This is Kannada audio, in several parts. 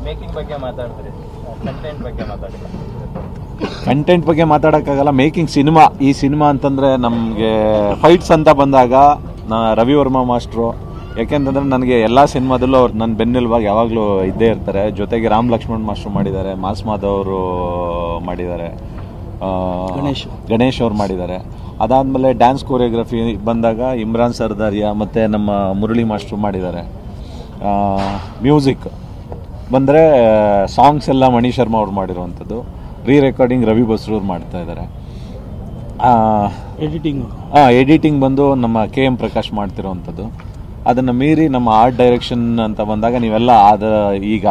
ಮೇಕಿಂಗ್ ಬಗ್ಗೆ ಮಾತಾಡ್ತೀರಿ, ಕಂಟೆಂಟ್ ಬಗ್ಗೆ ಮಾತಾಡಿ. ಕಂಟೆಂಟ್ ಬಗ್ಗೆ ಮಾತಾಡೋಕ್ಕಾಗಲ್ಲ. ಮೇಕಿಂಗ್ ಸಿನಿಮಾ, ಈ ಸಿನಿಮಾ ಅಂತಂದರೆ ನಮಗೆ ಫೈಟ್ಸ್ ಅಂತ ಬಂದಾಗ ರವಿ ವರ್ಮಾ ಮಾಸ್ಟ್ರು, ಯಾಕೆಂತಂದರೆ ನನಗೆ ಎಲ್ಲ ಸಿನಿಮಾದಲ್ಲೂ ಅವ್ರು ನನ್ನ ಬೆನ್ನೆಲುಬಾಗಿ ಯಾವಾಗಲೂ ಇದ್ದೇ ಇರ್ತಾರೆ. ಜೊತೆಗೆ ರಾಮ್ ಲಕ್ಷ್ಮಣ್ ಮಾಸ್ಟ್ರು ಮಾಡಿದ್ದಾರೆ, ಮಾಸ್ ಮಾಧವ್ ಅವರು ಮಾಡಿದ್ದಾರೆ, ಗಣೇಶ್ ಅವ್ರು ಮಾಡಿದ್ದಾರೆ. ಅದಾದಮೇಲೆ ಡ್ಯಾನ್ಸ್ ಕೊರಿಯೋಗ್ರಫಿ ಬಂದಾಗ ಇಮ್ರಾನ್ ಸರ್ದಾರಿಯಾ ಮತ್ತು ನಮ್ಮ ಮುರಳಿ ಮಾಸ್ಟ್ರು ಮಾಡಿದ್ದಾರೆ. ಮ್ಯೂಸಿಕ್ ಬಂದರೆ ಸಾಂಗ್ಸ್ ಎಲ್ಲ ಮಣಿ ಶರ್ಮಾ ಅವ್ರು ಮಾಡಿರುವಂಥದ್ದು. ರೆಕಾರ್ಡಿಂಗ್ ರವಿ ಬಸ್ರೂರು ಮಾಡ್ತಾ ಇದ್ದಾರೆ. ಎಡಿಟಿಂಗ್ ಬಂದು ನಮ್ಮ KM ಪ್ರಕಾಶ್ ಮಾಡ್ತಿರೋವಂಥದ್ದು. ಅದನ್ನು ಮೀರಿ ನಮ್ಮ ಆರ್ಟ್ ಡೈರೆಕ್ಷನ್ ಅಂತ ಬಂದಾಗ ನೀವೆಲ್ಲ ಈಗ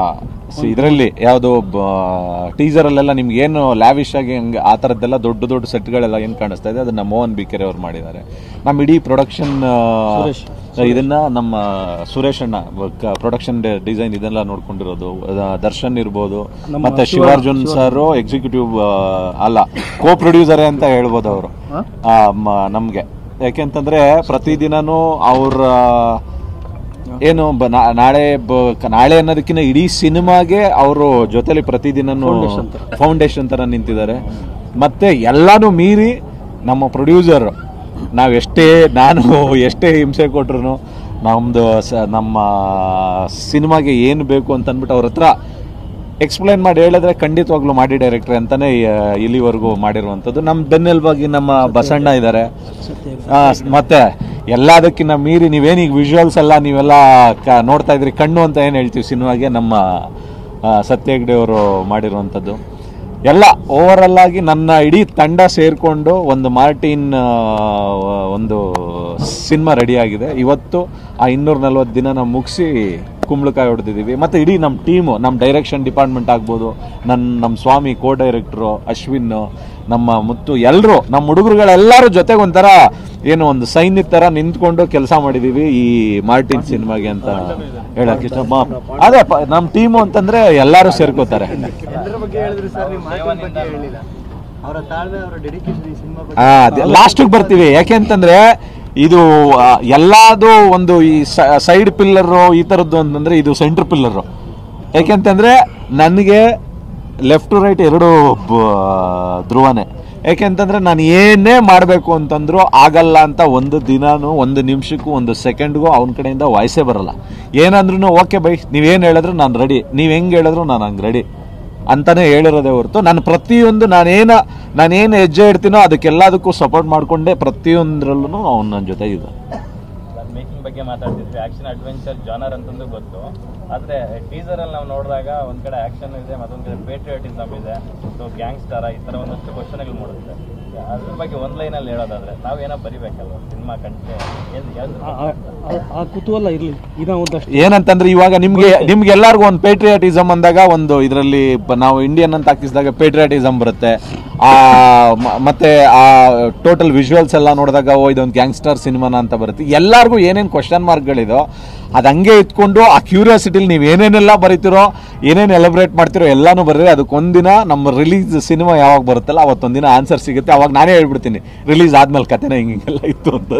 ಇದರಲ್ಲಿ ಯಾವುದೋ ಟೀಸರಲ್ಲೆಲ್ಲ ನಿಮ್ಗೆ ಏನು ಲ್ಯಾವಿಶ್ ಆಗಿ ಹಂಗೆ ಆ ಥರದ್ದೆಲ್ಲ ದೊಡ್ಡ ದೊಡ್ಡ ಸೆಟ್ಗಳೆಲ್ಲ ಏನು ಕಾಣಿಸ್ತಾ ಇದೆ ಅದನ್ನು ಮೋಹನ್ ಬಿಕೆರೆ ಅವ್ರು ಮಾಡಿದ್ದಾರೆ. ನಮ್ಮ ಇಡೀ ಪ್ರೊಡಕ್ಷನ್ ಇದನ್ನು ನಮ್ಮ ಸುರೇಶ್ ಅಣ್ಣ ಪ್ರೊಡಕ್ಷನ್ ಡಿಸೈನ್ ಇದೆಲ್ಲ ನೋಡ್ಕೊಂಡಿರೋದು. ದರ್ಶನ್ ಇರ್ಬೋದು, ಮತ್ತೆ ಶಿವಾರ್ಜುನ್ ಸರ್ ಎಕ್ಸಿಕ್ಯೂಟಿವ್ ಅಲ್ಲ ಕೋ ಪ್ರೊಡ್ಯೂಸರೇ ಅಂತ ಹೇಳ್ಬೋದು ಅವರು ನಮಗೆ. ಯಾಕೆಂತಂದ್ರೆ ಪ್ರತಿದಿನನೂ ಅವ್ರ ಏನು ನಾಳೆ ಅನ್ನೋದಕ್ಕಿಂತ ಇಡೀ ಸಿನಿಮಾಗೆ ಅವರು ಜೊತೆಲಿ ಪ್ರತಿದಿನನೂ ಫೌಂಡೇಶನ್ ತರ ನಿಂತಿದ್ದಾರೆ. ಮತ್ತೆ ಎಲ್ಲಾನು ಮೀರಿ ನಮ್ಮ ಪ್ರೊಡ್ಯೂಸರ್ ನಾನು ಎಷ್ಟೇ ಹಿಂಸೆ ಕೊಟ್ರು ನಮ್ಮ ಸಿನಿಮಾಗೆ ಏನು ಬೇಕು ಅಂತ ಅಂದ್ಬಿಟ್ಟು ಅವ್ರ ಹತ್ರ ಎಕ್ಸ್ಪ್ಲೈನ್ ಮಾಡಿ ಹೇಳಿದ್ರೆ ಖಂಡಿತವಾಗ್ಲೂ ಮಾಡಿ ಡೈರೆಕ್ಟ್ರೆ ಅಂತಾನೆ ಇಲ್ಲಿವರೆಗೂ ಮಾಡಿರುವಂಥದ್ದು. ನಮ್ಮ ಬೆನ್ನೆಲುಬಾಗಿ ನಮ್ಮ ಬಸಣ್ಣ ಇದ್ದಾರೆ. ಮತ್ತೆ ಎಲ್ಲದಕ್ಕಿಂತ ಮೀರಿ ನೀವೇನೀಗ ವಿಜುವಲ್ಸ್ ಎಲ್ಲ ನೀವೆಲ್ಲ ನೋಡ್ತಾ ಇದ್ರಿ, ಕಣ್ಣು ಅಂತ ಏನು ಹೇಳ್ತೀವಿ ಸಿನಿಮಾಗೆ, ನಮ್ಮ ಸತ್ಯ ಹೆಗ್ಡೆ ಅವರು ಮಾಡಿರುವಂಥದ್ದು. ಎಲ್ಲ ಓವರಾಲ್ ಆಗಿ ನನ್ನ ಇಡೀ ತಂಡ ಸೇರಿಕೊಂಡು ಒಂದು ಮಾರ್ಟಿನ್ ಒಂದು ಸಿನಿಮಾ ರೆಡಿಯಾಗಿದೆ. ಇವತ್ತು ಆ 240 ದಿನ ನಾವು ಮುಗಿಸಿ ಕುಂಬಳಕಾಯಿ ಹೊಡೆದಿದ್ದೀವಿ. ಮತ್ತು ಇಡೀ ನಮ್ಮ ಟೀಮು, ನಮ್ಮ ಡೈರೆಕ್ಷನ್ ಡಿಪಾರ್ಟ್ಮೆಂಟ್ ಆಗ್ಬೋದು, ನಮ್ಮ ಸ್ವಾಮಿ ಕೋ ಡೈರೆಕ್ಟ್ರು ಅಶ್ವಿನ್, ನಮ್ಮ ಮುತ್ತು, ಎಲ್ಲರೂ ನಮ್ಮ ಹುಡುಗರುಗಳೆಲ್ಲರೂ ಜೊತೆಗೆ ಒಂಥರ ಏನು ಒಂದು ಸೈನ್ಯದ ಥರ ನಿಂತ್ಕೊಂಡು ಕೆಲಸ ಮಾಡಿದ್ದೀವಿ ಈ ಮಾರ್ಟಿನ್ ಸಿನಿಮಾಗೆ ಅಂತ ಹೇಳಕ್ಕೆ ಇಷ್ಟ. ಅದೇ ನಮ್ಮ ಟೀಮು ಅಂತಂದರೆ ಎಲ್ಲರೂ ಸೇರ್ಕೋತಾರೆ. ಲಾಸ್ಟಿಗೆ ಬರ್ತೀವಿ. ಯಾಕೆಂತಂದ್ರೆ ಇದು ಎಲ್ಲಾದು ಒಂದು ಈ ಸೈಡ್ ಪಿಲ್ಲರು ಈ ಥರದ್ದು ಅಂತಂದ್ರೆ ಇದು ಸೆಂಟ್ರ್ ಪಿಲ್ಲರು. ಯಾಕೆಂತಂದ್ರೆ ನನಗೆ ಲೆಫ್ಟ್ ಟು ರೈಟ್ ಎರಡು ಧ್ರುವನೇ. ಯಾಕೆಂತಂದ್ರೆ ನಾನು ಏನೇ ಮಾಡಬೇಕು ಅಂತಂದ್ರು ಆಗಲ್ಲ ಅಂತ ಒಂದು ದಿನಾನು, ಒಂದು ನಿಮಿಷಕ್ಕೂ, ಒಂದು ಸೆಕೆಂಡ್ಗೂ ಅವನ ಕಡೆಯಿಂದ ವಾಯ್ಸೇ ಬರಲ್ಲ. ಏನಂದ್ರೂ ಓಕೆ ಬೈ, ನೀವೇನು ಹೇಳಿದ್ರು ನಾನು ರೆಡಿ, ನೀವು ಹೆಂಗೆ ಹೇಳಿದ್ರು ನಾನು ಹಂಗೆ ರೆಡಿ ಅಂತಾನೆ ಹೇಳಿರೋದೇ ಹೊರತು ನಾನು ಪ್ರತಿಯೊಂದು ನಾನೇನು ಹೆಜ್ಜೆ ಇಡ್ತೀನೋ ಅದಕ್ಕೆಲ್ಲದಕ್ಕೂ ಸಪೋರ್ಟ್ ಮಾಡಿಕೊಂಡೆ ಪ್ರತಿಯೊಂದರಲ್ಲೂ ಅವ್ನು ನನ್ನ ಜೊತೆ ಇದೆ. ಮೇಕಿಂಗ್ ಬಗ್ಗೆ ಮಾತಾಡ್ತಿದ್ವಿ. ಆಕ್ಷನ್ ಅಡ್ವೆಂಚರ್ ಜಾನರ್ ಅಂತಂದು ಗೊತ್ತು, ಆದರೆ ಟೀಸರಲ್ಲಿ ನಾವು ನೋಡಿದಾಗ ಒಂದು ಕಡೆ ಆಕ್ಷನ್ ಇದೆ, ಮತ್ತೊಂದು ಕಡೆ ಪೇಟ್ರಿಯಾಟಿಸಮ್ ಇದೆ, ಸೊ ಗ್ಯಾಂಗ್ಸ್ಟರ್ ಈ ಥರ ಒಂದಷ್ಟು ಕ್ವಶನ್ಗಳು ಮೂಡುತ್ತೆ. ಅದ್ರ ಬಗ್ಗೆ ಒಂದು ಲೈನಲ್ಲಿ ಹೇಳೋದಾದ್ರೆ ನಾವೇನೋ ಬರಿಬೇಕಲ್ವ ಸಿನಿಮಾ ಕುತೂಹಲ ಇರಲಿ. ಏನಂತಂದ್ರೆ ಇವಾಗ ನಿಮ್ಗೆ ಎಲ್ಲರಿಗೂ ಒಂದು ಪೇಟ್ರಿಯಾಟಿಸಮ್ ಅಂದಾಗ ಒಂದು ಇದರಲ್ಲಿ ನಾವು ಇಂಡಿಯನ್ ಅಂತ ಹಾಕಿಸಿದಾಗ ಪೇಟ್ರಿಯಾಟಿಸಮ್ ಬರುತ್ತೆ. ಮತ್ತೆ ಆ ಟೋಟಲ್ ವಿಜುವಲ್ಸ್ ಎಲ್ಲ ನೋಡಿದಾಗ ಇದೊಂದು ಗ್ಯಾಂಗ್ಸ್ಟರ್ ಸಿನಿಮಾನ ಅಂತ ಬರುತ್ತೆ. ಎಲ್ಲರಿಗೂ ಏನೇನು ಕ್ವಶನ್ ಮಾರ್ಕ್ಗಳಿದೋ ಅದು ಹಂಗೆ ಇಟ್ಕೊಂಡು ಆ ಕ್ಯೂರಿಯಾಸಿಟಿಲಿ ನೀವು ಏನೇನೆಲ್ಲ ಬರೀತಿರೋ, ಏನೇನು ಎಲಬ್ರೇಟ್ ಮಾಡ್ತಿರೋ ಎಲ್ಲಾನು ಬರ್ರಿ. ಅದಕ್ಕೊಂದಿನ ನಮ್ಮ ರಿಲೀಸ್ ಸಿನಿಮಾ ಯಾವಾಗ ಬರುತ್ತಲ್ಲ ಅವತ್ತೊಂದಿನ ಆನ್ಸರ್ ಸಿಗುತ್ತೆ. ಅವಾಗ ನಾನೇ ಹೇಳ್ಬಿಡ್ತೀನಿ ರಿಲೀಸ್ ಆದ್ಮೇಲೆ ಕಥೆನ ಹಿಂಗೆಲ್ಲ ಇತ್ತು ಅಂತ.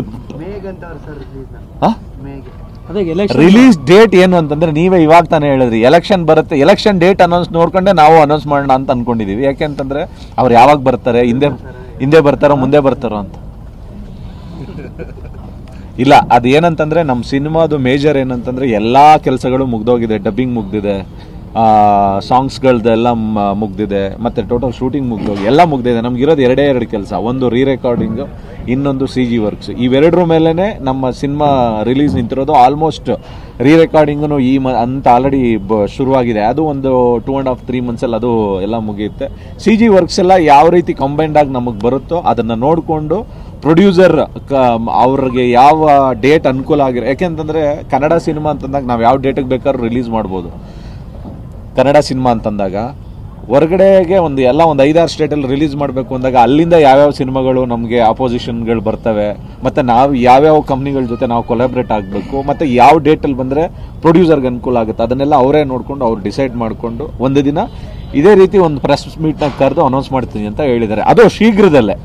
ರಿಲೀಸ್ ಡೇಟ್ ಏನು ಅಂತಂದ್ರೆ ನೀವೇ ಇವಾಗ ತಾನೇ ಹೇಳಿದ್ರಿ, ಎಲೆಕ್ಷನ್ ಬರುತ್ತೆ, ಎಲೆಕ್ಷನ್ ಡೇಟ್ ಅನೌನ್ಸ್ ನೋಡ್ಕೊಂಡೆ ನಾವು ಅನೌನ್ಸ್ ಮಾಡೋಣ ಅಂತ ಅನ್ಕೊಂಡಿದೀವಿ. ಯಾಕೆಂತಂದ್ರೆ ಅವ್ರು ಯಾವಾಗ ಬರ್ತಾರೆ, ಹಿಂದೆ ಬರ್ತಾರೋ ಮುಂದೆ ಬರ್ತಾರೋ ಅಂತ ಇಲ್ಲ. ಅದು ಏನಂತಂದ್ರೆ ನಮ್ಮ ಸಿನಿಮಾದು ಮೇಜರ್ ಏನಂತಂದ್ರೆ ಎಲ್ಲಾ ಕೆಲಸಗಳು ಮುಗ್ದೋಗಿದೆ. ಡಬ್ಬಿಂಗ್ ಮುಗ್ದಿದೆ, ಸಾಂಗ್ಸ್ಗಳದೆಲ್ಲ ಮುಗ್ದಿದೆ, ಮತ್ತೆ ಟೋಟಲ್ ಶೂಟಿಂಗ್ ಮುಗ್ದೋಗಿ ಎಲ್ಲ ಮುಗ್ದಿದೆ. ನಮ್ಗಿರೋದು ಎರಡು ಕೆಲಸ, ಒಂದು ರೆಕಾರ್ಡಿಂಗ್, ಇನ್ನೊಂದು CG ವರ್ಕ್ಸ್. ಇವೆರಡರ ಮೇಲೆನೆ ನಮ್ಮ ಸಿನಿಮಾ ರಿಲೀಸ್ ನಿಂತಿರೋದು. ಆಲ್ಮೋಸ್ಟ್ ರೆಕಾರ್ಡಿಂಗು ಅಂತ ಆಲ್ರೆಡಿ ಶುರುವಾಗಿದೆ. ಅದು ಒಂದು 2.5-3 ಮಂತ್ಸಲ್ಲಿ ಅದು ಎಲ್ಲ ಮುಗಿಯುತ್ತೆ. CG ವರ್ಕ್ಸ್ ಎಲ್ಲ ಯಾವ ರೀತಿ ಕಂಬೈನ್ಡ್ ಆಗಿ ನಮಗೆ ಬರುತ್ತೋ ಅದನ್ನ ನೋಡಿಕೊಂಡು ಪ್ರೊಡ್ಯೂಸರ್ ಅವ್ರಿಗೆ ಯಾವ ಡೇಟ್ ಅನುಕೂಲ ಆಗಿರೋ, ಯಾಕೆಂತಂದ್ರೆ ಕನ್ನಡ ಸಿನಿಮಾ ಅಂತಂದಾಗ ನಾವು ಯಾವ ಡೇಟಿಗೆ ಬೇಕಾದ್ರೂ ರಿಲೀಸ್ ಮಾಡ್ಬೋದು. ಕನ್ನಡ ಸಿನಿಮಾ ಅಂತಂದಾಗ ಹೊರಗಡೆಗೆ ಒಂದು 5-6 ಸ್ಟೇಟಲ್ಲಿ ರಿಲೀಸ್ ಮಾಡಬೇಕು ಅಂದಾಗ ಅಲ್ಲಿಂದ ಯಾವ್ಯಾವ ಸಿನಿಮಾಗಳು ನಮಗೆ ಆಪೋಸಿಷನ್ಗಳು ಬರ್ತವೆ, ಮತ್ತು ನಾವು ಯಾವ್ಯಾವ ಕಂಪ್ನಿಗಳ ಜೊತೆ ನಾವು ಕೊಲಾಬ್ರೇಟ್ ಆಗಬೇಕು, ಮತ್ತು ಯಾವ ಡೇಟಲ್ಲಿ ಬಂದರೆ ಪ್ರೊಡ್ಯೂಸರ್ಗೆ ಅನುಕೂಲ ಆಗುತ್ತೆ, ಅದನ್ನೆಲ್ಲ ಅವರೇ ನೋಡಿಕೊಂಡು ಅವ್ರು ಡಿಸೈಡ್ ಮಾಡಿಕೊಂಡು ಒಂದು ದಿನ ಇದೇ ರೀತಿ ಒಂದು ಪ್ರೆಸ್ ಮೀಟ್ನ ಕರೆದು ಅನೌನ್ಸ್ ಮಾಡ್ತೀನಿ ಅಂತ ಹೇಳಿದ್ದಾರೆ. ಅದು ಶೀಘ್ರದಲ್ಲೇ.